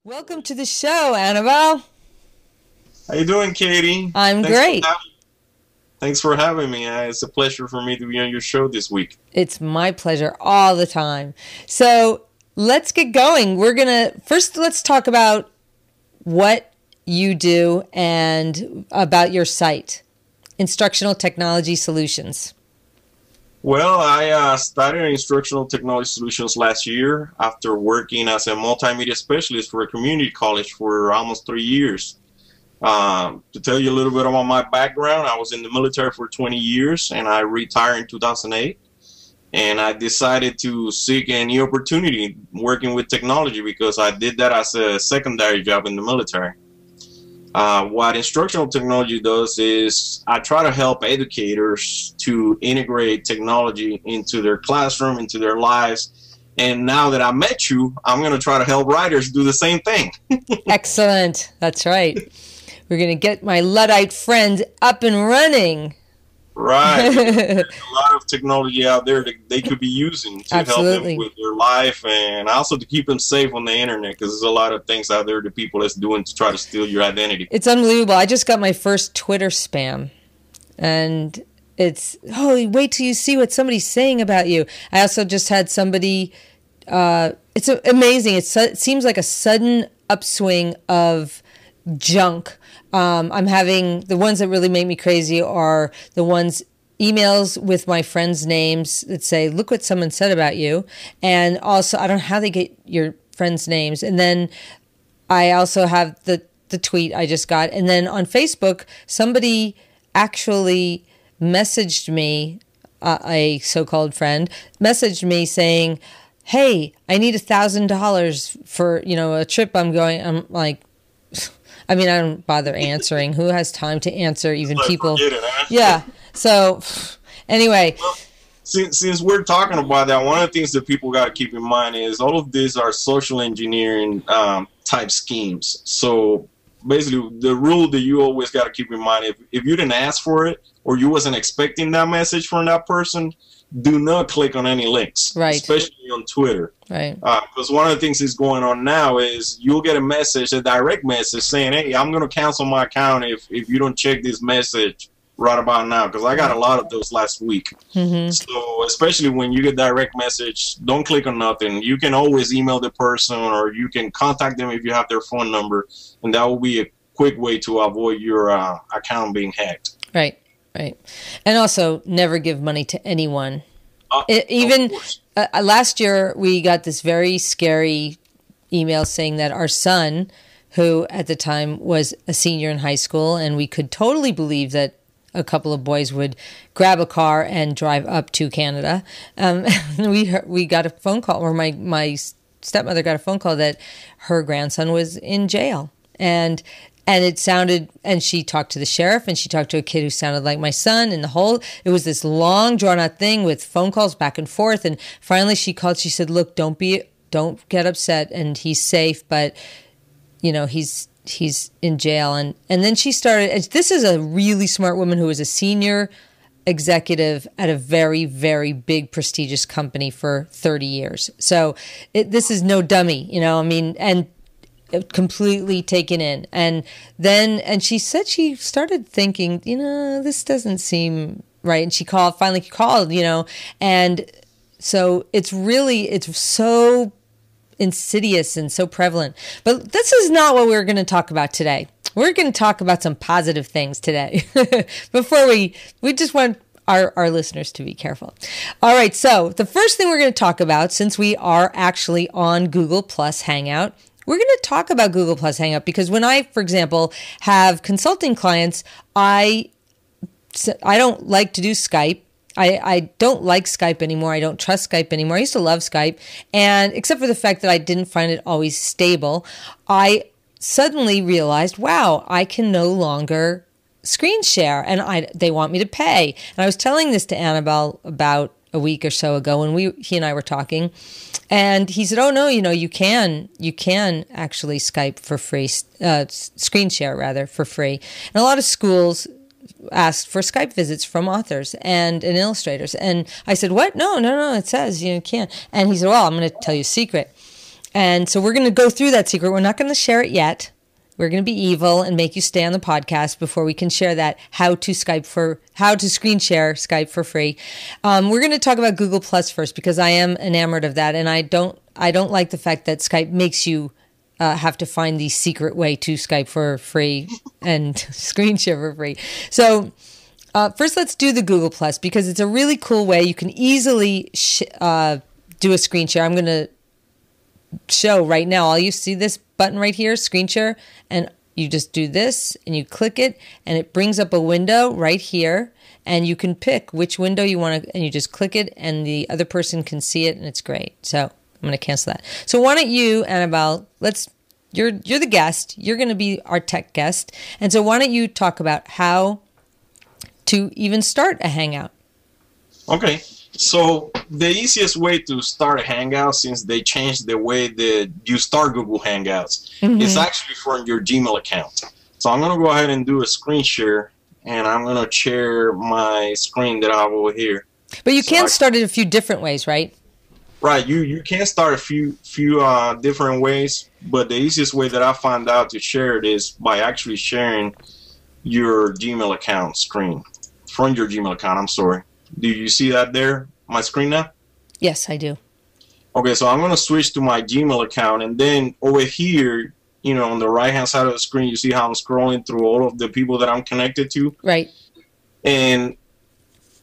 Welcome to the show, Annabelle. How you doing, Katie? I'm Thanks for great. thanks for having me. It's a pleasure for me to be on your show this week. It's my pleasure all the time. So let's get going. Let's talk about what you do and about your site, Instructional Technology Solutions. Well, I started Instructional Technology Solutions last year after working as a multimedia specialist for a community college for almost 3 years. To tell you a little bit about my background, I was in the military for 20 years and I retired in 2008. And I decided to seek a new opportunity working with technology because I did that as a secondary job in the military. What instructional technology does is I try to help educators to integrate technology into their classroom, into their lives. And now that I met you, I'm going to try to help writers do the same thing. Excellent. That's right. We're going to get my Luddite friends up and running. Right. There's a lot of technology out there that they could be using to help them with their life and also to keep them safe on the internet because there's a lot of things out there that people are doing to try to steal your identity. It's unbelievable. I just got my first Twitter spam and wait till you see what somebody's saying about you. I also just had somebody, it's amazing. It seems like a sudden upswing of junk. I'm having the ones that really make me crazy are the ones emails with my friends' names that say, look what someone said about you. And also, I don't know how they get your friends' names. And then I also have the tweet I just got. And then on Facebook, somebody actually messaged me, a so-called friend, messaged me saying, hey, I need $1,000 for, a trip I'm going. I'm like, I mean, I don't bother answering. Who has time to answer even people? Yeah. So anyway. Well, since we're talking about that, one of the things that people got to keep in mind is all of these are social engineering type schemes. So basically the rule that you always got to keep in mind, if you didn't ask for it or you wasn't expecting that message from that person, do not click on any links, right? Especially on Twitter, right? Because one of the things that's going on now is you'll get a direct message saying, "Hey, I'm going to cancel my account if you don't check this message right about now." Because I got a lot of those last week. Mm-hmm. So especially when you get direct message, don't click on nothing. You can always email the person or you can contact them if you have their phone number, and that will be a quick way to avoid your account being hacked. Right. Right. And also never give money to anyone. Last year, we got this very scary email saying that our son, who at the time was a senior in high school, and we could totally believe that a couple of boys would grab a car and drive up to Canada. We got a phone call, or my stepmother got a phone call that her grandson was in jail. And it sounded, and she talked to the sheriff and she talked to a kid who sounded like my son, and it was this long drawn out thing with phone calls back and forth. And finally she called, she said, look, don't get upset, and he's safe, but he's in jail. And then she started, this is a really smart woman who was a senior executive at a very, very big prestigious company for 30 years. So this is no dummy, and completely taken in. And she said she started thinking, this doesn't seem right. And she finally called, and so it's so insidious and so prevalent. But this is not what we're going to talk about today. We're going to talk about some positive things today. Before we just want our listeners to be careful. All right. So the first thing we're going to talk about, since we are actually on Google Plus Hangout, we're going to talk about Google Plus Hangout because when I, for example, have consulting clients, I don't like to do Skype. I don't like Skype anymore. I don't trust Skype anymore. I used to love Skype. And except for the fact that I didn't find it always stable, I suddenly realized, wow, I can no longer screen share and they want me to pay. And I was telling this to Annabelle about a week or so ago when he and I were talking, and he said, oh no, you can actually Skype for free, screen share rather, for free. And a lot of schools asked for Skype visits from authors and illustrators. And I said, what? No, it says you can. And he said, well, I'm going to tell you a secret. And so we're going to go through that secret. We're not going to share it yet. We're going to be evil and make you stay on the podcast before we can share that how to screen share Skype for free. We're going to talk about Google Plus first because I am enamored of that, and I don't like the fact that Skype makes you have to find the secret way to Skype for free and screen share for free. So first, let's do the Google Plus because it's a really cool way. You can easily do a screen share. I'm going to show right now. All you see this button right here, screen share, and you just do this and you click it and it brings up a window right here and you can pick which window you want to, and you just click it and the other person can see it and it's great. So I'm going to cancel that. So why don't you, Annabelle, you're the guest. You're going to be our tech guest. And so why don't you talk about how to even start a Hangout? Okay. So the easiest way to start a Hangout, since they changed the way that you start Google Hangouts, is actually from your Gmail account. So I'm going to go ahead and do a screen share, and I'm going to share my screen that I have over here. But you can start it a few different ways, right? Right. You can start a few different ways, but the easiest way that I found out to share it is by actually sharing your Gmail account screen from your Gmail account. I'm sorry. Do you see that there, my screen now? Yes, I do. Okay, so I'm going to switch to my Gmail account, and then over here, on the right-hand side of the screen, you see how I'm scrolling through all of the people that I'm connected to? Right. And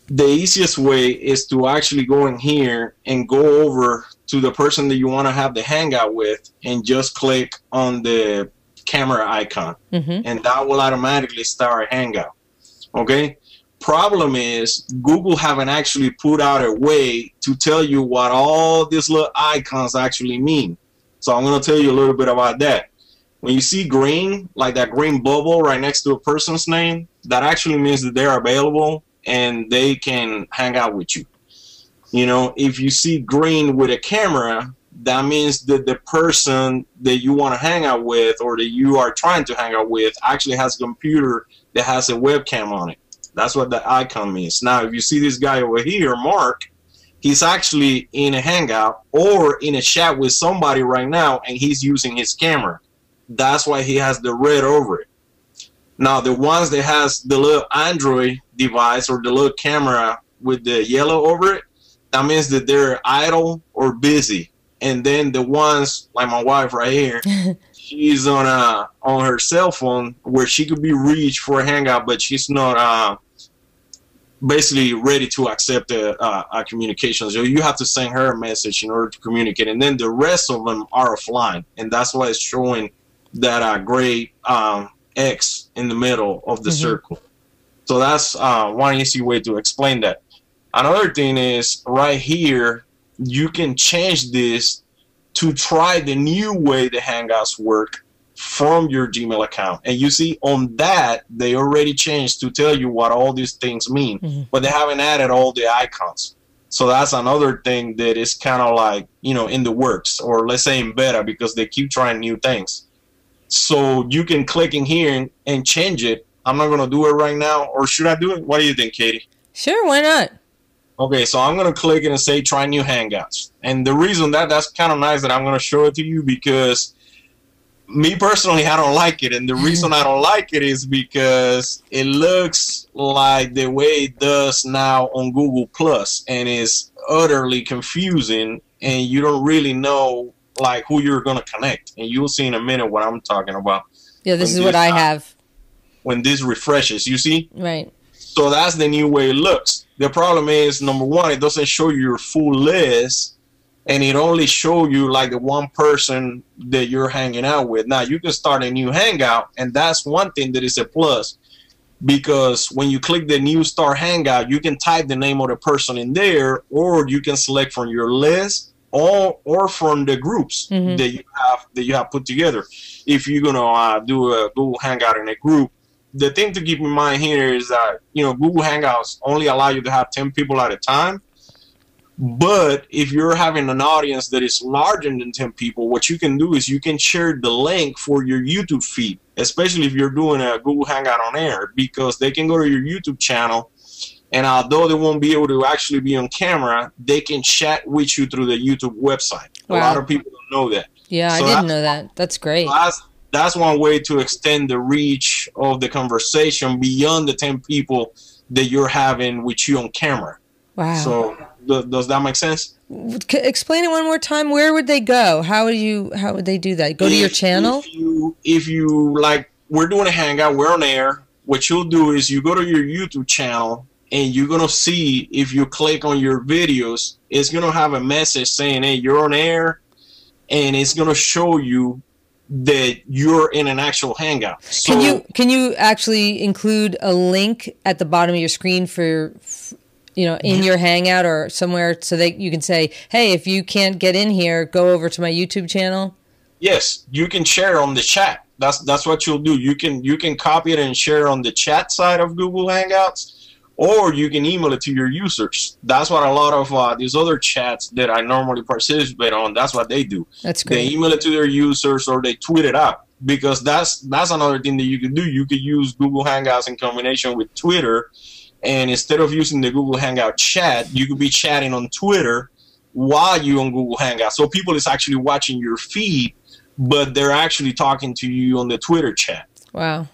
the easiest way is to actually go in here and go over to the person that you want to have the Hangout with and just click on the camera icon, and that will automatically start a Hangout. Okay? Problem is Google haven't actually put out a way to tell you what all these little icons actually mean. So I'm going to tell you a little bit about that. When you see green, like that green bubble right next to a person's name, that actually means that they're available and they can hang out with you. If you see green with a camera, that means that the person that you want to hang out with or that you are trying to hang out with actually has a computer that has a webcam on it. That's what the icon means. Now, if you see this guy over here, Mark, he's actually in a Hangout or in a chat with somebody right now, and he's using his camera. That's why he has the red over it. Now, the ones that has the little Android device or the little camera with the yellow over it, that means that they're idle or busy. And then the ones like my wife right here, she's on her cell phone where she could be reached for a Hangout, but she's not basically ready to accept a communication. So you have to send her a message in order to communicate. And then the rest of them are offline. And that's why it's showing that gray X in the middle of the circle. So that's one easy way to explain that. Another thing is right here, you can change this to try the new way the Hangouts work from your Gmail account. And you see on that, they already changed to tell you what all these things mean, but they haven't added all the icons. So that's another thing that is kind of like, in the works, or let's say in beta, because they keep trying new things. So you can click in here and change it. I'm not going to do it right now, or should I do it? What do you think, Katie? Sure, why not? Okay, so I'm going to click it and say try new Hangouts. And the reason that's kind of nice that I'm going to show it to you, because me personally, I don't like it. And the reason I don't like it is because it looks like the way it does now on Google Plus, and is utterly confusing, and you don't really know like who you're going to connect. And you'll see in a minute what I'm talking about. Yeah, this is what I have. When this refreshes, you see? Right. So that's the new way it looks. The problem is, number one, it doesn't show you your full list, and it only show you like the one person that you're hanging out with. Now, you can start a new Hangout, and that's one thing that is a plus, because when you click the new Start Hangout, you can type the name of the person in there, or you can select from your list or from the groups that you have put together. If you're gonna do a Google Hangout in a group, the thing to keep in mind here is that, Google Hangouts only allow you to have 10 people at a time. But if you're having an audience that is larger than 10 people, what you can do is you can share the link for your YouTube feed, especially if you're doing a Google Hangout on air, because they can go to your YouTube channel, and although they won't be able to actually be on camera, they can chat with you through the YouTube website. Wow. A lot of people don't know that. Yeah, I So didn't know that. That's great. that's one way to extend the reach of the conversation beyond the 10 people that you're having with you on camera. Wow. So does that make sense? Explain it one more time. Where would they go? How would they do that? Go to your channel? If you like, we're doing a hangout, we're on air. What you'll do is you go to your YouTube channel and you're going to see, if you click on your videos, it's going to have a message saying, hey, you're on air, and it's going to show you that you're in an actual hangout. So, can you actually include a link at the bottom of your screen for, in your hangout or somewhere, so that you can say, hey, if you can't get in here, go over to my YouTube channel? Yes, you can share on the chat. That's what you'll do. You can copy it and share on the chat side of Google Hangouts, or you can email it to your users. That's what a lot of these other chats that I normally participate on, that's what they do. That's great. They email it to their users or they tweet it out, because that's another thing that you can do. You could use Google Hangouts in combination with Twitter, and instead of using the Google Hangout chat, you could be chatting on Twitter while you're on Google Hangouts. So people is actually watching your feed, but they're actually talking to you on the Twitter chat. Wow.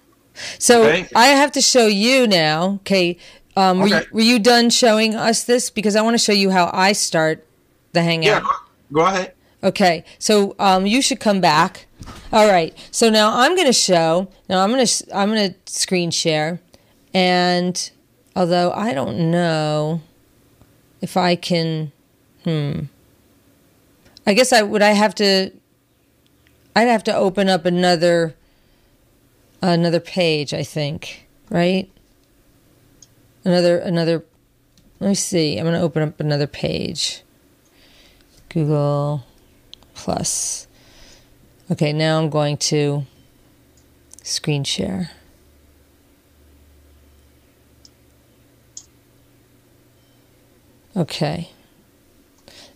So okay. I have to show you now. Okay. Were you done showing us this? Because I want to show you how I start the Hangout. Yeah, go ahead. Okay. So you should come back. All right. So now I'm going to show. Now I'm going to screen share, and although I don't know if I can. I guess I'd have to open up another page, I think, right? Another, let me see. I'm going to open up another page. Google Plus. Okay, now I'm going to screen share. Okay.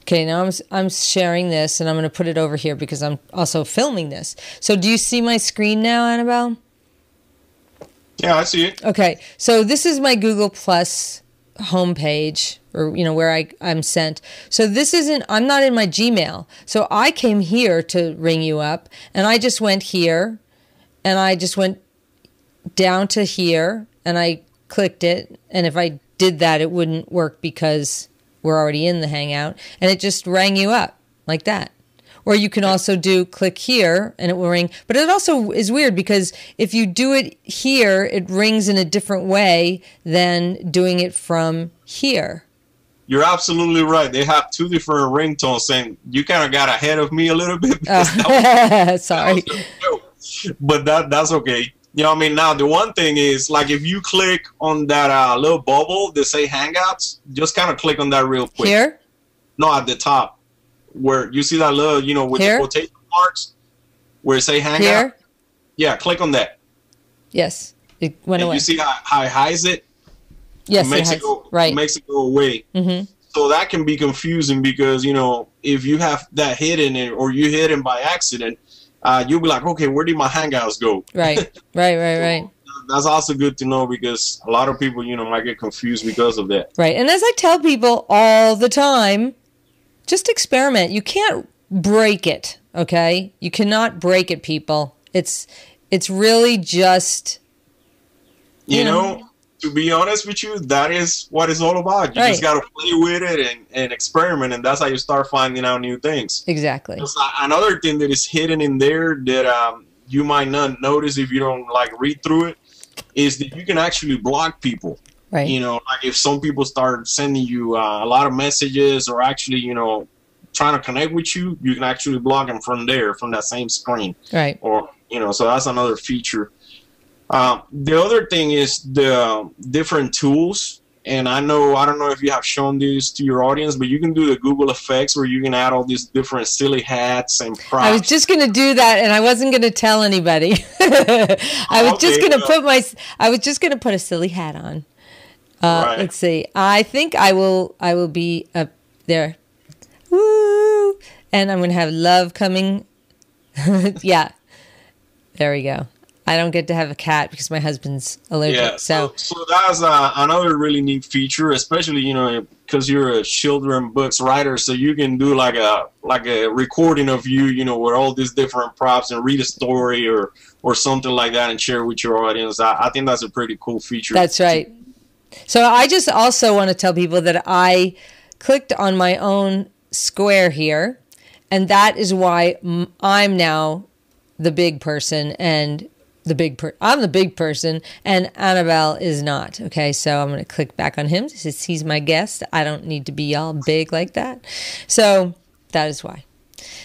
Okay, now I'm sharing this, and I'm going to put it over here because I'm also filming this. So do you see my screen now, Annabelle? Yeah, I see it. Okay, so this is my Google Plus homepage, or where I'm sent. So this isn't. I'm not in my Gmail. So I came here to ring you up, and I just went here, and I just went down to here, and I clicked it. And if I did that, it wouldn't work because we're already in the Hangout, and it just rang you up like that. Or you can also click here and it will ring. But it also is weird because if you do it here, it rings in a different way than doing it from here. You're absolutely right. They have two different ringtones, saying you kind of got ahead of me a little bit. Sorry. But that's okay. I mean, now the one thing is, like, if you click on that little bubble that say Hangouts, just kind of click on that real quick. Here? No, at the top. Where you see that little, with here? the quotation marks, where it say Hangout. Here? Yeah, click on that. Yes, it went away. You see how it hides it? Yes, it makes it go, right. It makes it go away. Mm-hmm. So that can be confusing because, if you have that hidden or you hit it by accident, you'll be like, okay, where did my Hangouts go? Right. So that's also good to know because a lot of people, might get confused because of that. Right. And as I tell people all the time, just experiment. You can't break it, okay? You cannot break it, people. It's really just, to be honest with you, that is what it's all about. You just got to play with it and experiment, and that's how you start finding out new things. Exactly. Another thing that is hidden in there that you might not notice if you don't read through it is that you can actually block people. Right. Like if some people start sending you a lot of messages or actually, trying to connect with you, you can actually block them from that same screen. Right. Or, so that's another feature. The other thing is the different tools. And I don't know if you have shown this to your audience, but you can do the Google effects where you can add all these different silly hats and props. I was just going to do that, and I wasn't going to tell anybody. I was just going to put a silly hat on. Right. Let's see. I think I will be up there. Woo! And I'm going to have love coming. Yeah. There we go. I don't get to have a cat because my husband's allergic. Yeah, so that's another really neat feature, especially because you're a children books writer, so you can do like a recording of you, with all these different props and read a story or something like that and share with your audience. I think that's a pretty cool feature. That's right. So I just also want to tell people that I clicked on my own square here, and that is why I'm now the big person and I'm the big person and Annabelle is not. Okay, so I'm going to click back on him since he's my guest. I don't need to be all big like that. So that is why.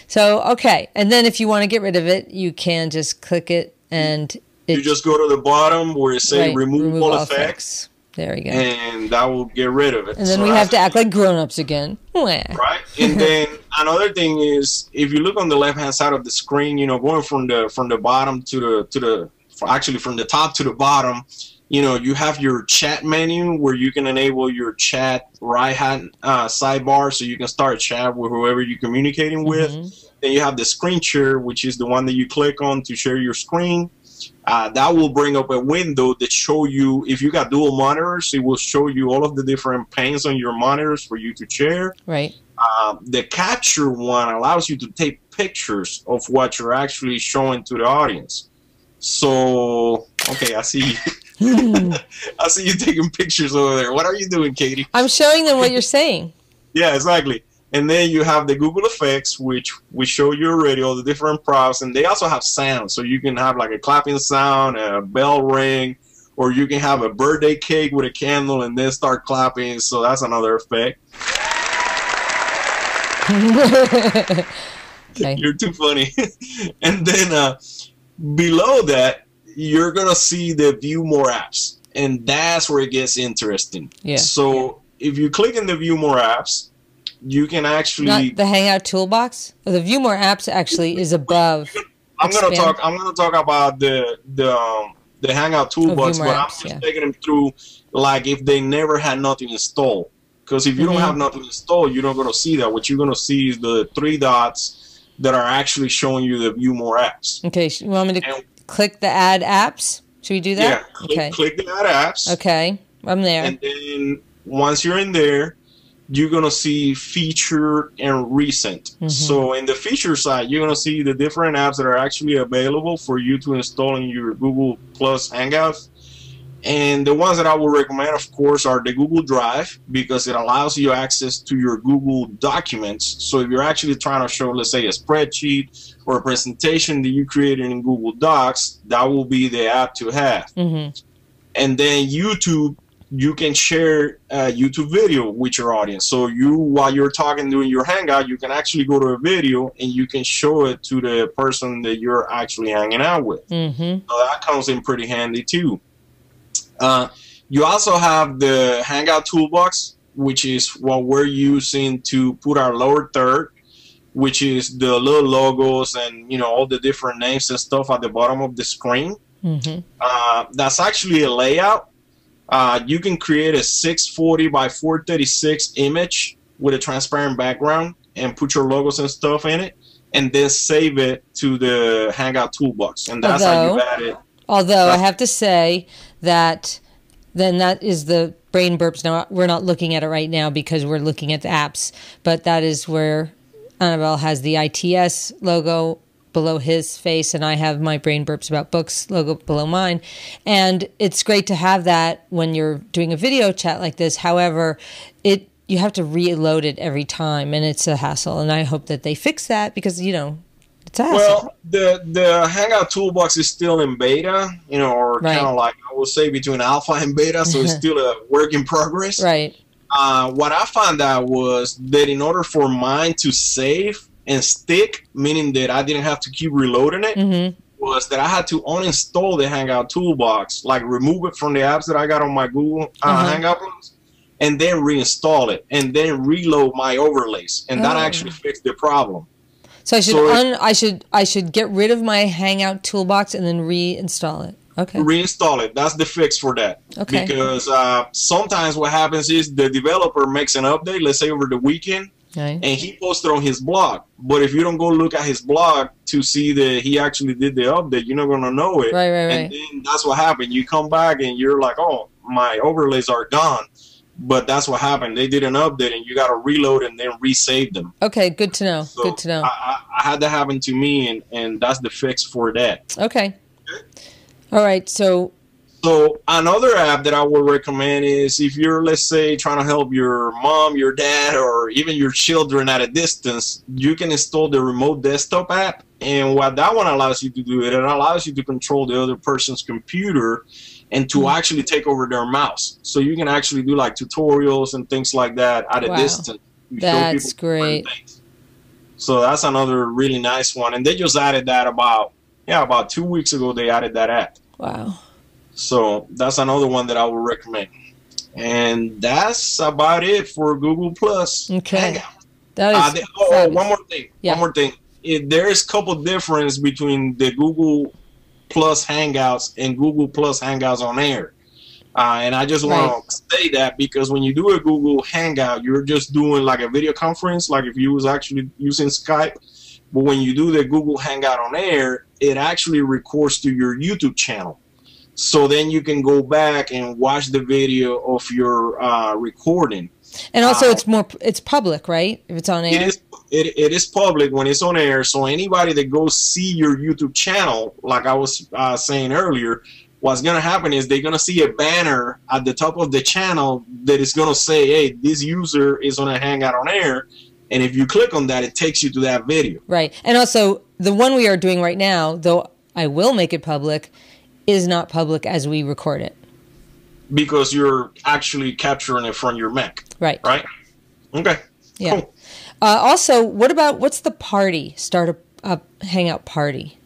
So, okay. And then if you want to get rid of it, you can just click it and you just go to the bottom where it says remove all effects. There you go. And that will get rid of it. And then we have to act like grown-ups again. Right. And then another thing is, if you look on the left-hand side of the screen, going from the bottom from the top to the bottom, you have your chat menu where you can enable your chat right-hand sidebar, so you can start chat with whoever you're communicating with. Then you have the screen share, which is the one that you click on to share your screen. That will bring up a window that show you, if you got dual monitors, it will show you all of the different panes on your monitors for you to share. Right. The capture one allows you to take pictures of what you're actually showing to the audience. So, okay, I see you. I see you taking pictures over there. What are you doing, Katie? I'm showing them what you're saying. Yeah, exactly. And then you have the Google Effects, which we show you already, all the different props. And they also have sound. So you can have like a clapping sound, a bell ring, or you can have a birthday cake with a candle and then start clapping. So that's another effect. Okay. You're too funny. And then below that, you're going to see the View More Apps. And that's where it gets interesting. Yeah. So if you click in the View More Apps, you can actually not the Hangout toolbox. The View More Apps actually is above. I'm gonna talk about the Hangout toolbox, but I'm just taking them through like if they never had nothing installed. Because if you don't have nothing installed, you're not gonna see that. What you're gonna see is the 3 dots that are actually showing you the View More Apps. Okay, you want me to click the Add Apps? Should we do that? Yeah. Click the Add Apps. Okay, I'm there. And then once you're in there, you're going to see feature and recent. So in the feature side, you're going to see the different apps that are actually available for you to install in your Google Plus Hangouts. And the ones that I would recommend, of course, are the Google Drive, because it allows you access to your Google documents. So if you're actually trying to show, let's say, a spreadsheet or a presentation that you created in Google Docs, that will be the app to have. And then YouTube, you can share a YouTube video with your audience. So while you're talking during your Hangout, you can actually go to a video and you can show it to the person that you're actually hanging out with. So that comes in pretty handy too. You also have the Hangout toolbox, which is what we're using to put our lower third, which is the little logos and all the different names and stuff at the bottom of the screen. That's actually a layout. You can create a 640 by 436 image with a transparent background and put your logos and stuff in it, and then save it to the Hangout toolbox. And that's how you add it. Although I have to say that then that is the brain burps. Now, we're not looking at it right now because we're looking at the apps, but that is where Annabelle has the ITS logo below his face, and I have my Brain Burps About Books logo below mine. And it's great to have that when you're doing a video chat like this. However, you have to reload it every time, and it's a hassle. And I hope that they fix that because, it's a hassle. Well, the Hangout toolbox is still in beta, or kind of like, I will say, between alpha and beta, so it's still a work in progress. Right. What I found out was that in order for mine to save and stick, meaning that I didn't have to keep reloading it, was that I had to uninstall the Hangout toolbox, like remove it from the apps that I got on my Google Hangout Plus, and then reinstall it, and then reload my overlays, and that actually fixed the problem. So I should get rid of my Hangout toolbox and then reinstall it. Okay. Reinstall it. That's the fix for that. Okay. Because sometimes what happens is the developer makes an update, let's say over the weekend, Right. and he posted on his blog. But if you don't go look at his blog to see that he actually did the update, you're not gonna know it. Right. And then that's what happened. You come back and you're like, oh, my overlays are gone. But that's what happened. They did an update, and you got to reload and then resave them. Okay, good to know. So good to know. I had that happen to me, and that's the fix for that. Okay. All right. So another app that I would recommend is if you're, let's say, trying to help your mom, your dad, or even your children at a distance, you can install the remote desktop app. And what that one allows you to do, it allows you to control the other person's computer and to actually take over their mouse. So you can actually do like tutorials and things like that at a distance. That's great. So that's another really nice one. And they just added that about 2 weeks ago. They added that app. Wow. So that's another one that I would recommend. And that's about it for Google Plus. Okay. Hangout. That is one more thing. Yeah. One more thing. There's a couple difference between the Google Plus Hangouts and Google Plus Hangouts on Air. And I just want to say that because when you do a Google Hangout, you're just doing like a video conference, like if you was actually using Skype. But when you do the Google Hangout on Air, it actually records to your YouTube channel. So then you can go back and watch the video of your recording. And also it's public, right? If it's on air? It is public when it's on air. So anybody that goes see your YouTube channel, like I was saying earlier, what's going to happen is they're going to see a banner at the top of the channel that is going to say, hey, this user is on a Hangout on Air. And if you click on that, it takes you to that video. Right. And also the one we are doing right now, though I will make it public, is not public as we record it. Because you're actually capturing it from your Mac. Right. Right? Okay. Yeah. Cool. Also, what's the party? Start a Hangout party.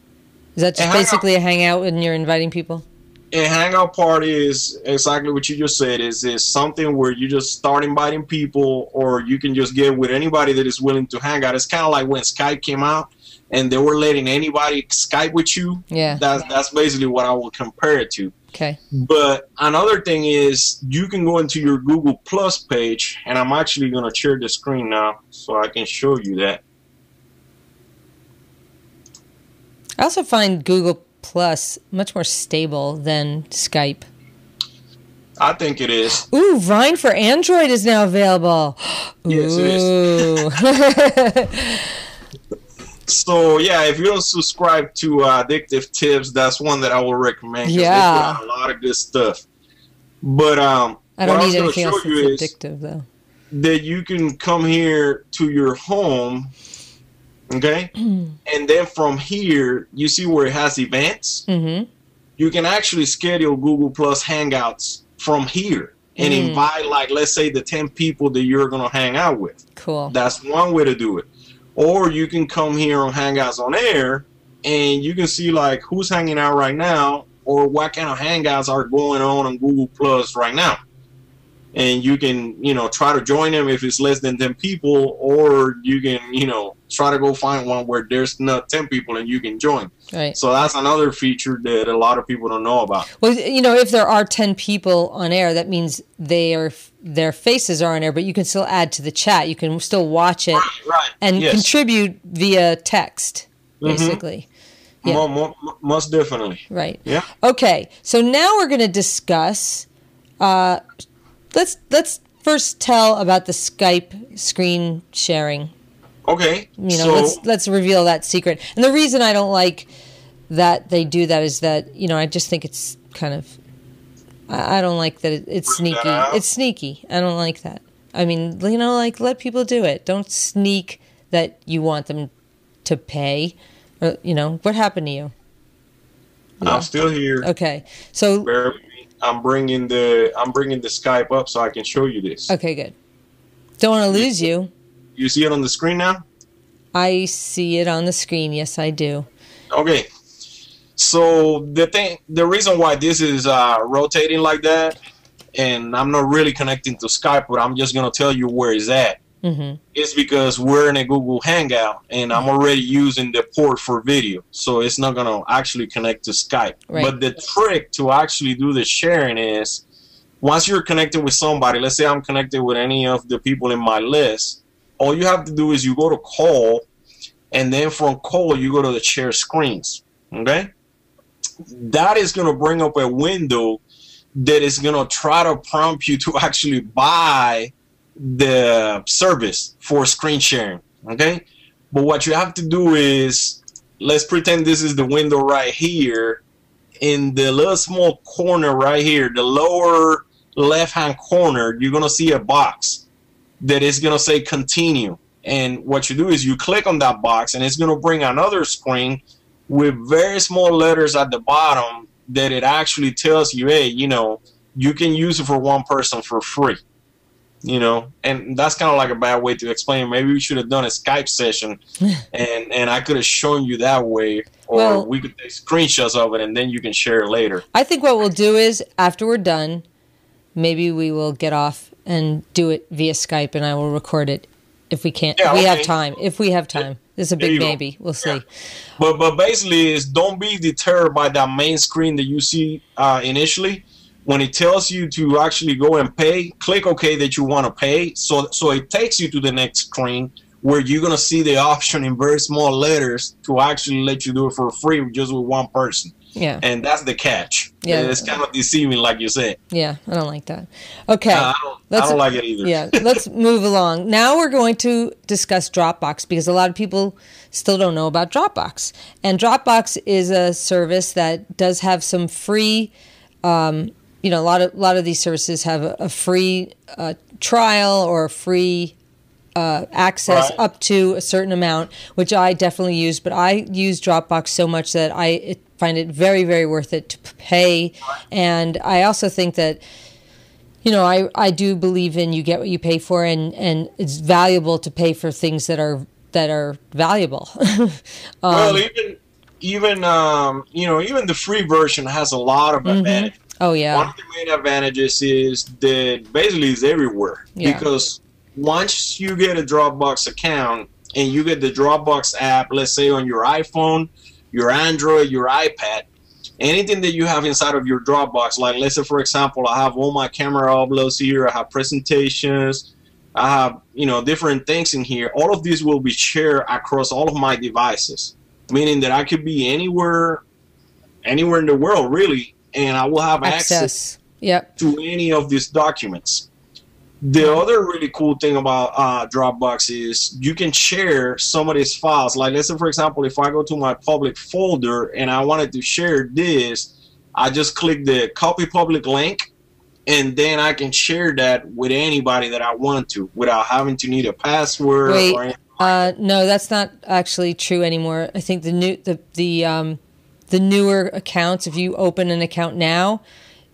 Is that just basically a Hangout and you're inviting people? A Hangout party is exactly what you just said. Is something where you just start inviting people, or you can just get with anybody that is willing to hang out. It's kind of like when Skype came out and they were letting anybody Skype with you. Yeah. That's basically what I would compare it to. Okay. But another thing is you can go into your Google Plus page, and I'm actually going to share the screen now so I can show you that. I also find Google Plus much more stable than Skype. I think it is. Ooh, Vine for Android is now available. Yes, it is. So, yeah, if you don't subscribe to Addictive Tips, that's one that I will recommend. Yeah. They put out a lot of good stuff. But I don't need anything else that's addictive, though. That you can come here to your home, okay? And then from here, you see where it has events? Mm-hmm. You can actually schedule Google Plus Hangouts from here and invite, like, let's say the 10 people that you're going to hang out with. Cool. That's one way to do it. Or you can come here on Hangouts on Air, and you can see, like, who's hanging out right now or what kind of Hangouts are going on Google Plus right now. And you can, try to join them if it's less than 10 people, or you can, try to go find one where there's not 10 people and you can join. Right. So that's another feature that a lot of people don't know about. Well, if there are 10 people on air, that means their faces are on air, but you can still add to the chat. You can still watch it and contribute via text, basically. Yeah. Most definitely. Right. Yeah. Okay. So now we're going to discuss. Let's first tell about the Skype screen sharing. Okay. Let's reveal that secret. And the reason I don't like that they do that is that, I just think it's kind of, I don't like that it's sneaky. It's sneaky. I don't like that. I mean, let people do it. Don't sneak that you want them to pay. Or, what happened to you? I'm still here. Okay. So I'm bringing the Skype up so I can show you this. Okay, good. Don't want to lose you. You see it on the screen now? I see it on the screen. Yes, I do. Okay. So the reason why this is rotating like that, and I'm not really connecting to Skype, but I'm just gonna tell you where it's at. Mm-hmm. It's because we're in a Google Hangout, and I'm already using the port for video, so it's not gonna actually connect to Skype. Right. But the trick to actually do the sharing is, once you're connected with somebody, let's say I'm connected with any of the people in my list, all you have to do is you go to call, and then from call you go to the share screens. Okay, that is going to bring up a window that is going to try to prompt you to actually buy the service for screen sharing. Okay, but what you have to do is, let's pretend this is the window right here. In the little small corner right here, the lower left hand corner, you're going to see a box that is going to say continue. And what you do is you click on that box, and it's going to bring another screen with very small letters at the bottom that it actually tells you, hey, you know, you can use it for one person for free. You know, and that's kind of like a bad way to explain. Maybe we should have done a Skype session, and I could have shown you that way, or we could take screenshots of it, and then you can share it later. I think what we'll do is, after we're done, maybe we will get off and do it via Skype, and I will record it if we can't. Yeah, if we have time. If we have time. This is a big maybe. We'll see. Yeah. But basically, is don't be deterred by that main screen that you see initially. When it tells you to actually go and pay, click OK that you want to pay. So it takes you to the next screen where you're going to see the option in very small letters to actually let you do it for free just with one person. Yeah. And that's the catch. Yeah. It's kind of deceiving, like you said. Yeah, I don't like that. Okay. I don't like it either. Yeah, let's move along. Now we're going to discuss Dropbox, because a lot of people still don't know about Dropbox. And Dropbox is a service that does have some free you know, a lot of these services have a free trial or a free access up to a certain amount, which I definitely use. But I use Dropbox so much that I find it very, very worth it to pay. And I also think that, you know, I do believe in you get what you pay for, and it's valuable to pay for things that are valuable. Well, even you know, even the free version has a lot of advantages. Oh, yeah. One of the main advantages is that basically it's everywhere. Yeah. Because once you get a Dropbox account and you get the Dropbox app, let's say on your iPhone, your Android, your iPad, anything that you have inside of your Dropbox, like let's say, for example, I have all my camera uploads here, I have presentations, I have, you know, different things in here. All of these will be shared across all of my devices, meaning that I could be anywhere in the world, really, and I will have access to any of these documents. The other really cool thing about Dropbox is you can share some of these files. Like, let's say, for example, if I go to my public folder and I wanted to share this, I just click the copy public link, and then I can share that with anybody that I want to without having to need a password. Wait, or anything. No, that's not actually true anymore. I think the newer accounts, if you open an account now,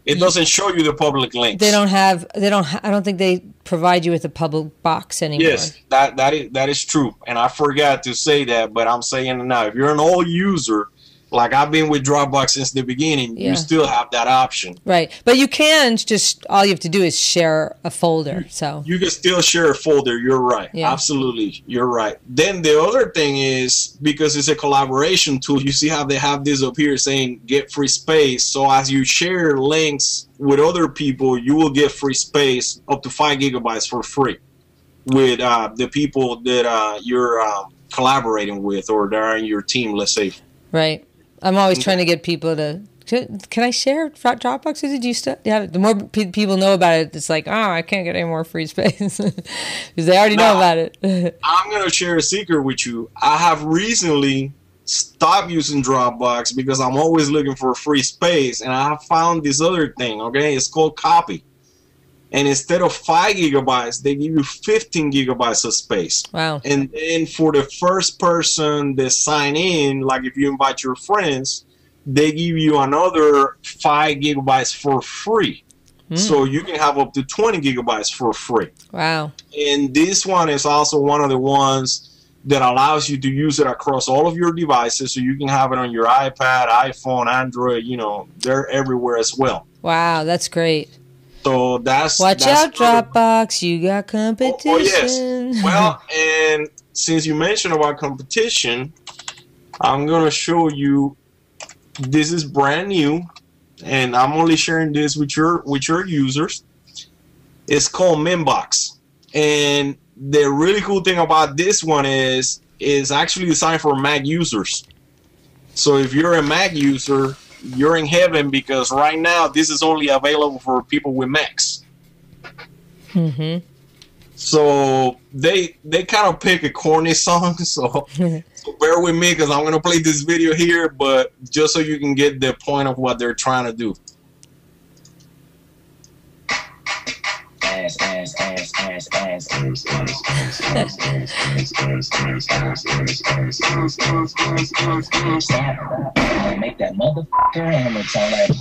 it doesn't show you the public links. I don't think they provide you with a public box anymore. Yes, that is true. And I forgot to say that, but I'm saying it now. If you're an old user, like I've been with Dropbox since the beginning, you still have that option. Right. But you can just, all you have to do is share a folder. So you can still share a folder. You're right. Yeah. Absolutely. You're right. Then the other thing is, because it's a collaboration tool, you see how they have this up here saying get free space. So as you share links with other people, you will get free space up to 5 gigabytes for free with the people that you're collaborating with, or that are in your team, let's say. Right. I'm always trying to get people to, can I share Dropbox with you? Do you still? Yeah. The more people know about it, it's like, oh, I can't get any more free space because they already know about it. I'm going to share a secret with you. I have recently stopped using Dropbox because I'm always looking for free space, and I have found this other thing, okay? It's called Copy. And instead of 5 gigabytes, they give you 15 gigabytes of space. Wow. And then for the first person that sign in, like if you invite your friends, they give you another 5 gigabytes for free. So you can have up to 20 gigabytes for free. Wow. And this one is also one of the ones that allows you to use it across all of your devices. So you can have it on your iPad, iPhone, Android, you know, they're everywhere as well. Wow, that's great. So Watch out, Dropbox, you got competition. Oh, yes. Well, and since you mentioned about competition, I'm going to show you, this is brand new, and I'm only sharing this with your users. It's called Membox. And the really cool thing about this one is actually designed for Mac users. So if you're a Mac user, you're in heaven, because right now this is only available for people with Macs. Mm-hmm. So they kind of pick a corny song, so bear with me because I'm going to play this video here, but just so you can get the point of what they're trying to do. Make that motherfucker hammer sound like.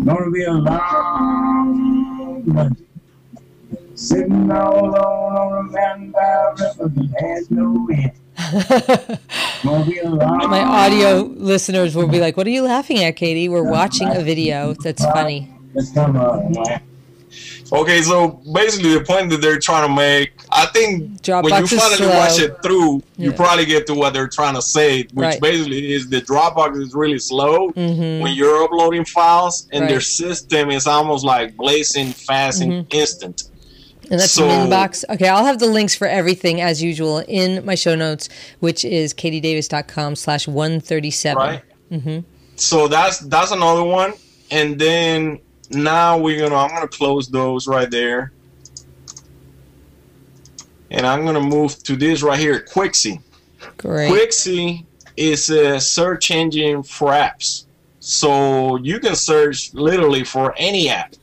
Gonna be a long Monday, sitting all alone on a vampire river that has no end. My audio listeners will be like, "What are you laughing at, Katie? We're watching a video that's funny." Okay, so basically the point that they're trying to make, I think Dropbox when you finally watch it through, you Yeah. probably get to what they're trying to say, which Right. basically is the Dropbox is really slow Mm-hmm. when you're uploading files, and their Right. system is almost like blazing fast and instant. And that's So- Minbox. Okay, I'll have the links for everything as usual in my show notes, which is katiedavis.com/137. Right? So that's another one. And then now I'm gonna close those right there. And I'm gonna move to this right here, Quixie. Great. Quixie is a search engine for apps. So you can search literally for any app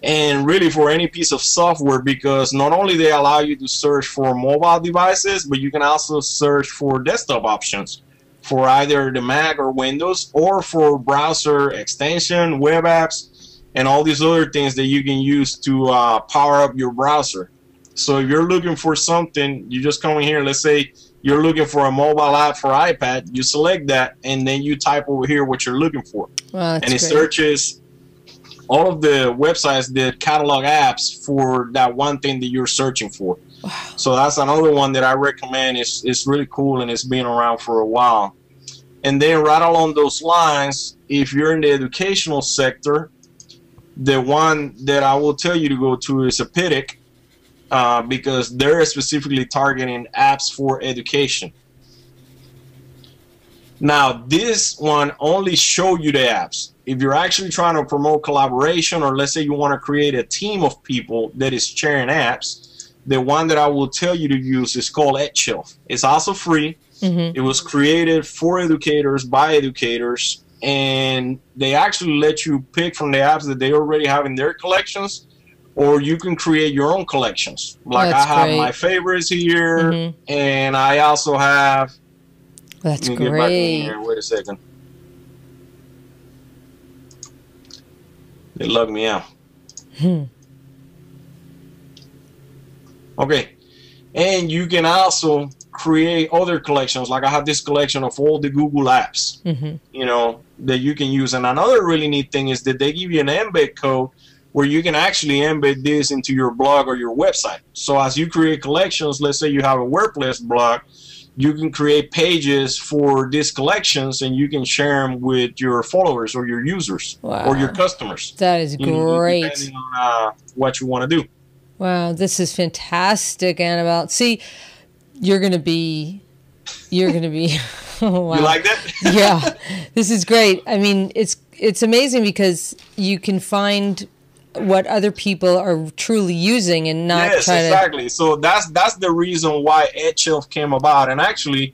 and really for any piece of software, because not only they allow you to search for mobile devices, but you can also search for desktop options for either the Mac or Windows, or for browser extension, web apps, and all these other things that you can use to power up your browser. So if you're looking for something, you just come in here. Let's say you're looking for a mobile app for iPad. You select that, and then you type over here what you're looking for. Wow, that's And it great. searches all of the websites that catalog apps for that one thing that you're searching for. Wow. So that's another one that I recommend. It's really cool, and it's been around for a while. And then right along those lines, if you're in the educational sector, the one that I will tell you to go to is Apitic, because they're specifically targeting apps for education. Now, this one only show you the apps. If you're actually trying to promote collaboration, or let's say you want to create a team of people that is sharing apps, the one that I will tell you to use is called EdShelf. It's also free. Mm-hmm. It was created for educators by educators, and they actually let you pick from the apps that they already have in their collections, or you can create your own collections. Like That's I have great. my favorites here, Mhm. and I also have. That's Let me get back in great. here. Wait a second. They lug me out. Okay, and you can also create other collections. Like I have this collection of all the Google apps, Mm-hmm. that you can use. And another really neat thing is that they give you an embed code where you can actually embed this into your blog or your website. So as you create collections, let's say you have a WordPress blog, you can create pages for these collections, and you can share them with your followers or your users or your customers. That is great. Depending on what you want to do. Wow, this is fantastic, Annabelle. See, you're gonna be. Oh, wow. You like that? Yeah, this is great. I mean, it's amazing because you can find what other people are truly using and not Yes, try exactly. So that's the reason why EdShelf came about. And actually,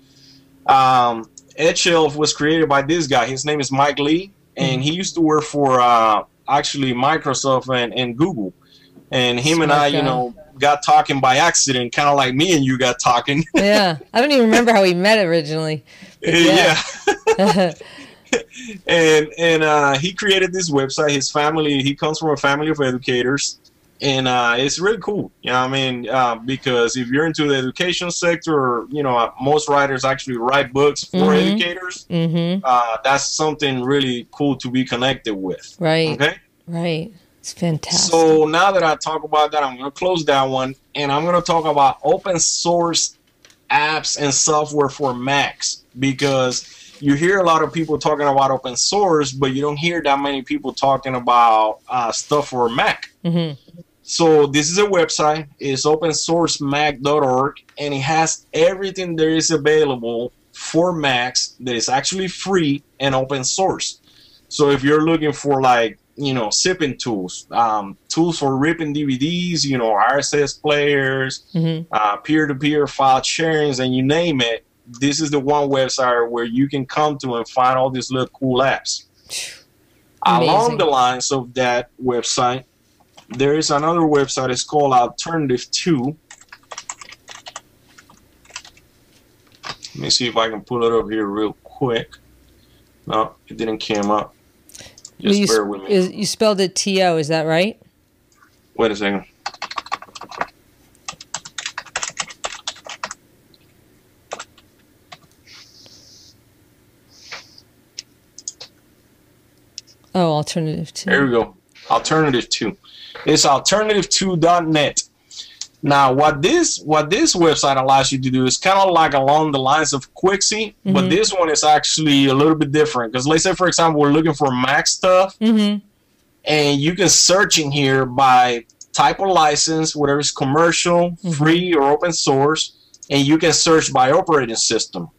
EdShelf was created by this guy. His name is Mike Lee, and he used to work for actually Microsoft and Google. And him and I, got talking by accident, kind of like me and you got talking. to. Yeah, I don't even remember how we met originally. But Yeah. and he created this website. His family, he comes from a family of educators, and it's really cool. Because if you're into the education sector, or most writers actually write books for educators. Mm-hmm. That's something really cool to be connected with. Right. Okay. Right. It's fantastic. So now that I talk about that, I'm going to close that one, and I'm going to talk about open source apps and software for Macs, because you hear a lot of people talking about open source, but you don't hear that many people talking about stuff for Mac. So this is a website. It's opensourcemac.org, and it has everything there is available for Macs that is actually free and open source. So if you're looking for, like, you know, zipping tools, tools for ripping DVDs, you know, RSS players, peer-to-peer file sharings, and you name it, this is the one website where you can come to and find all these little cool apps. Amazing. Along the lines of that website, there is another website. It's called Alternative 2. Let me see if I can pull it up here real quick. No, it didn't come up. Just bear with me. You spelled it T-O, is that right? Wait a second. Oh, Alternative 2. There we go. Alternative 2. It's alternative2.net. Now, what this website allows you to do is kind of like along the lines of Quixie, but this one is actually a little bit different. Because let's say, for example, we're looking for Mac stuff, and you can search in here by type of license, whether it's commercial, free, or open source, and you can search by operating system.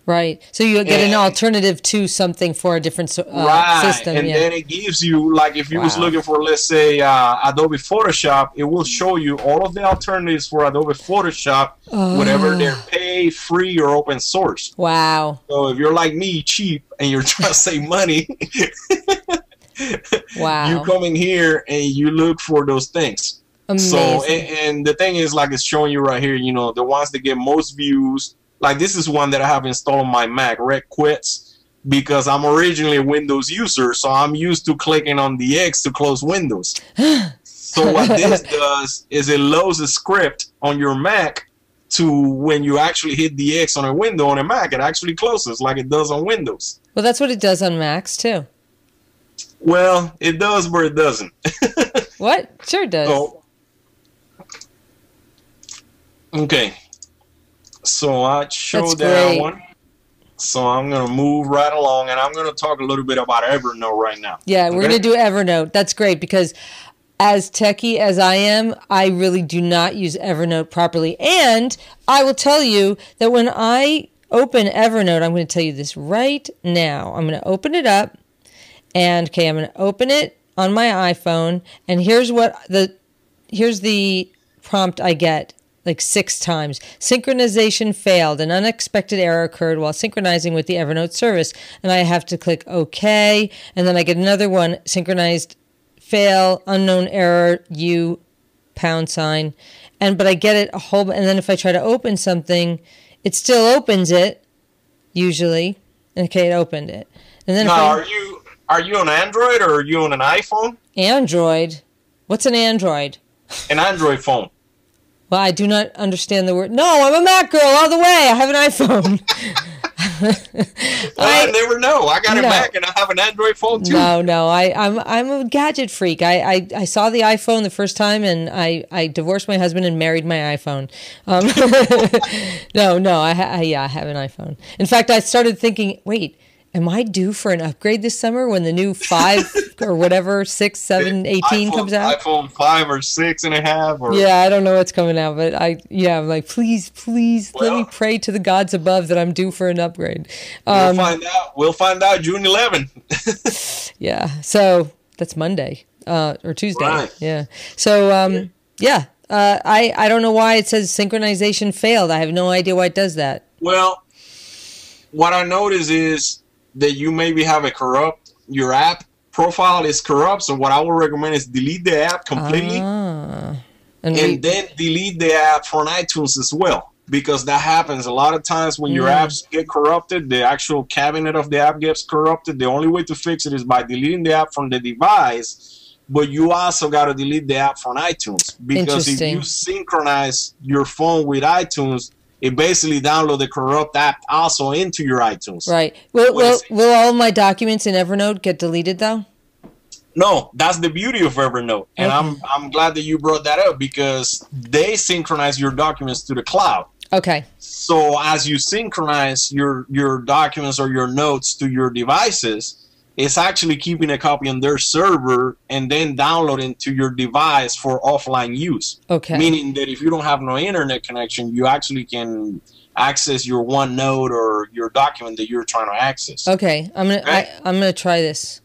Right. So you get an alternative to something for a different system. And then it gives you, like, if you was looking for, let's say, Adobe Photoshop, it will show you all of the alternatives for Adobe Photoshop, whatever they're paid, free, or open source. Wow. So if you're like me, cheap, and you're trying to save money, you come in here and you look for those things. Amazing. So, and the thing is, like, it's showing you right here, you know, the ones that get most views. Like, this is one that I have installed on my Mac, Red Quits, because I'm originally a Windows user, so I'm used to clicking on the X to close Windows. So what this does is it loads a script on your Mac to when you actually hit the X on a window on a Mac, it actually closes like it does on Windows. Well, that's what it does on Macs, too. Well, it does, but it doesn't. What? Sure it does. So, okay. So I showed that one. So I'm going to move right along, and I'm going to talk a little bit about Evernote right now. Yeah, we're going to do Evernote. That's great, because as techie as I am, I really do not use Evernote properly. And I will tell you that when I open Evernote, I'm going to tell you this right now. I'm going to open it up, and okay, I'm going to open it on my iPhone, and here's the prompt I get. Like 6 times. Synchronization failed. An unexpected error occurred while synchronizing with the Evernote service. And I have to click OK. And then I get another one. Synchronized fail, unknown error, U, £. But I get it a whole. And then if I try to open something, it still opens it, usually. Okay, it opened it. And then now, are you on Android or are you on an iPhone? Android? What's an Android? An Android phone. Well, I do not understand the word. No, I'm a Mac girl all the way. I have an iPhone. I never know. I got a Mac and I have an Android phone too. No. I'm a gadget freak. I saw the iPhone the first time, and I divorced my husband and married my iPhone. No. I have an iPhone. In fact, I started thinking, wait. Am I due for an upgrade this summer when the new 5 or whatever, 6, 7, 18 comes out? iPhone 5 or 6.5 or... Yeah, I don't know what's coming out, but I'm like, please, let me pray to the gods above that I'm due for an upgrade. We'll find out June 11th. Yeah, so that's Monday or Tuesday. Right. Yeah. So, I don't know why it says synchronization failed. I have no idea why it does that. Well, what I notice is that you maybe have your app profile is corrupt. So what I would recommend is delete the app completely and then delete the app from iTunes as well, because that happens a lot of times when your apps get corrupted. The actual cabinet of the app gets corrupted. The only way to fix it is by deleting the app from the device, but you also got to delete the app from iTunes, because if you synchronize your phone with iTunes, it basically download the corrupt app also into your iTunes. Right. Will all my documents in Evernote get deleted though? No, that's the beauty of Evernote, and I'm glad that you brought that up, because they synchronize your documents to the cloud. Okay. So as you synchronize your documents or your notes to your devices, it's actually keeping a copy on their server and then downloading to your device for offline use. Okay. Meaning that if you don't have no internet connection, you actually can access your OneNote or your document that you're trying to access. Okay. I'm gonna try this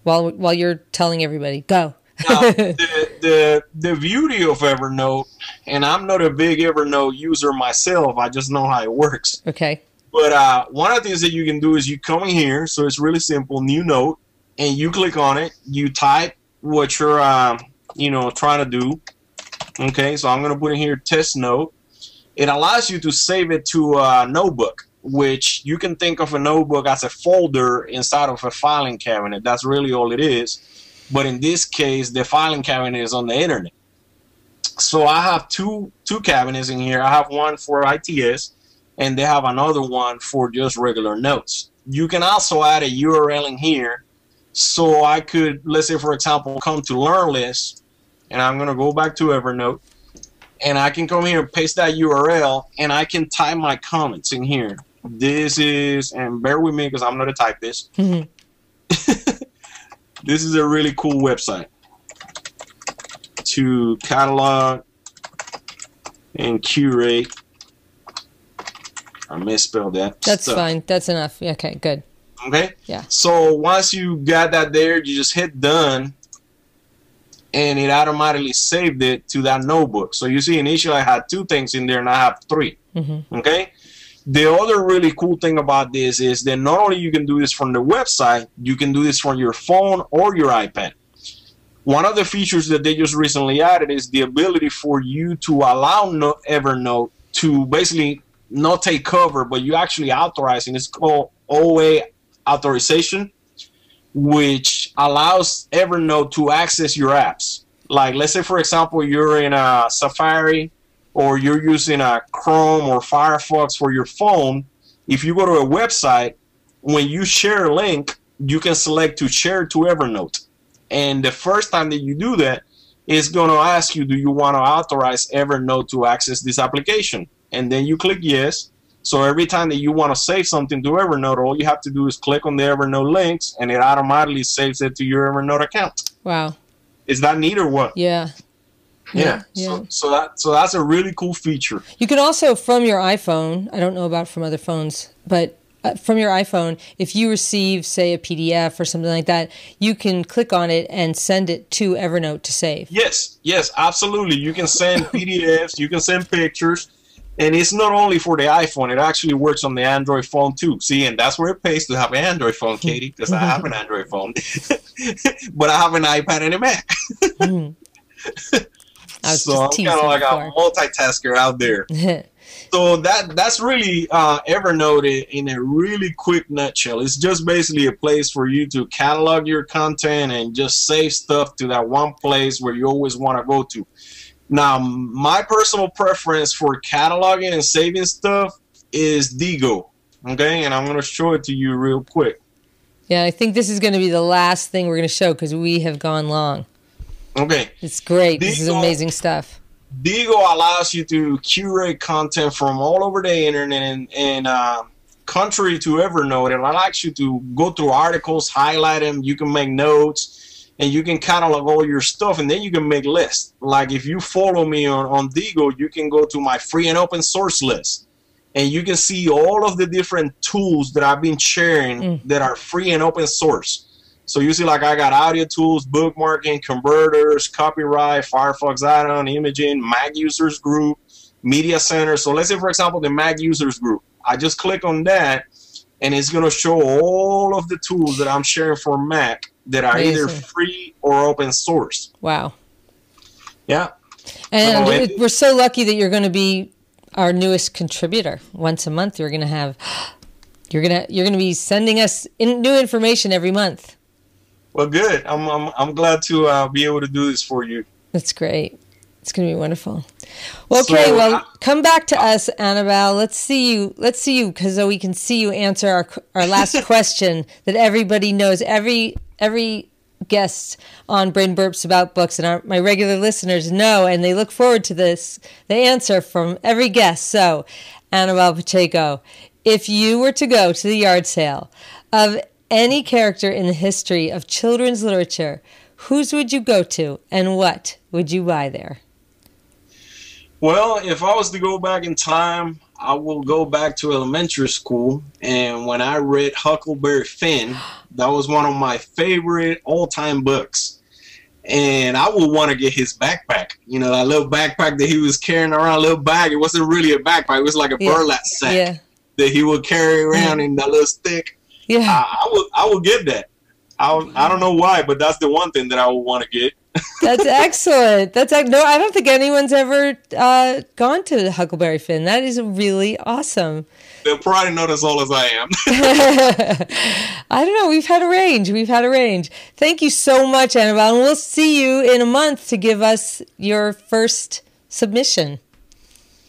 while you're telling everybody. Go. Now, the beauty of Evernote, and I'm not a big Evernote user myself, I just know how it works. Okay. But one of the things that you can do is you come in here, so it's really simple, new note, and you click on it, you type what you're trying to do. Okay, so I'm going to put in here test note. It allows you to save it to a notebook, which you can think of a notebook as a folder inside of a filing cabinet. That's really all it is. But in this case, the filing cabinet is on the internet. So I have two cabinets in here. I have one for ITS, and they have another one for just regular notes. You can also add a URL in here. So I could, let's say, for example, come to Learn List, and I'm going to go back to Evernote, and I can come here and paste that URL, and I can type my comments in here. This is, and bear with me because I'm not a typist. This is a really cool website to catalog and curate. I misspelled that. That's fine. That's enough. Okay, good. Okay? Yeah. So once you got that there, you just hit done, and it automatically saved it to that notebook. So you see, initially I had 2 things in there, and I have 3. Okay? The other really cool thing about this is that not only you can do this from the website, you can do this from your phone or your iPad. One of the features that they just recently added is the ability for you to allow Evernote to basically not take cover, but you actually authorize, and it's called OA authorization, which allows Evernote to access your apps. Like, let's say, for example, you're in a Safari or you're using a Chrome or Firefox for your phone. If you go to a website, when you share a link, you can select to share to Evernote. And the first time that you do that, it's going to ask you, do you want to authorize Evernote to access this application? And then you click yes. So every time that you want to save something to Evernote, all you have to do is click on the Evernote links, and it automatically saves it to your Evernote account. Wow. Is that neat or what? Yeah. Yeah. So that's a really cool feature. You can also, from your iPhone, I don't know about from other phones, but from your iPhone, if you receive, say, a PDF or something like that, you can click on it and send it to Evernote to save. Yes, absolutely. You can send PDFs, you can send pictures, and it's not only for the iPhone. It actually works on the Android phone too. See, and that's where it pays to have an Android phone, Katie, because I have an Android phone. But I have an iPad and a Mac. So I'm kind of like a multitasker out there. So that's really Evernote in a really quick nutshell. It's just basically a place for you to catalog your content and just save stuff to that one place where you always want to go to. Now, my personal preference for cataloging and saving stuff is Digo. Okay, and I'm going to show it to you real quick. Yeah, I think this is going to be the last thing we're going to show because we have gone long. Okay. It's great. Digo, this is amazing stuff. Digo allows you to curate content from all over the internet, and contrary to Evernote, it allows you to go through articles, highlight them, you can make notes, and you can catalog all your stuff, and then you can make lists. Like if you follow me on Digo, you can go to my free and open source list, and you can see all of the different tools that I've been sharing that are free and open source. So you see, like, I got audio tools, bookmarking, converters, copyright, Firefox add-on, imaging, Mac users group, media center. So let's say, for example, the Mac users group. I just click on that, and it's going to show all of the tools that I'm sharing for Mac that are either free or open source. Wow. Yeah. And we're so lucky that you're going to be our newest contributor. Once a month, you're going to have, you're going to be sending us new information every month. Well, good. I'm glad to be able to do this for you. That's great. It's going to be wonderful. Well, okay, well, come back to us, Annabelle. Let's see you, because we can see you answer our last question that everybody knows. Every guests on Brain Burps About Books, and my regular listeners know, and they look forward to this, the answer from every guest. So, Annabelle Pacheco, if you were to go to the yard sale of any character in the history of children's literature, whose would you go to, and what would you buy there? Well, if I was to go back in time, I will go back to elementary school, and when I read Huckleberry Finn, that was one of my favorite all-time books. And I would want to get his backpack. You know, that little backpack that he was carrying around, a little bag. It wasn't really a backpack. It was like a burlap sack that he would carry around in that little stick. Yeah, I would get that. I don't know why, but that's the one thing that I would want to get. That's excellent. No, I don't think anyone's ever gone to Huckleberry Finn. That is really awesome. They'll probably not as old as I am. I don't know. We've had a range. Thank you so much, Annabelle. And we'll see you in a month to give us your first submission.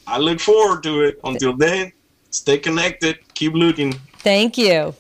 I look forward to it. Until then, stay connected. Keep looking. Thank you.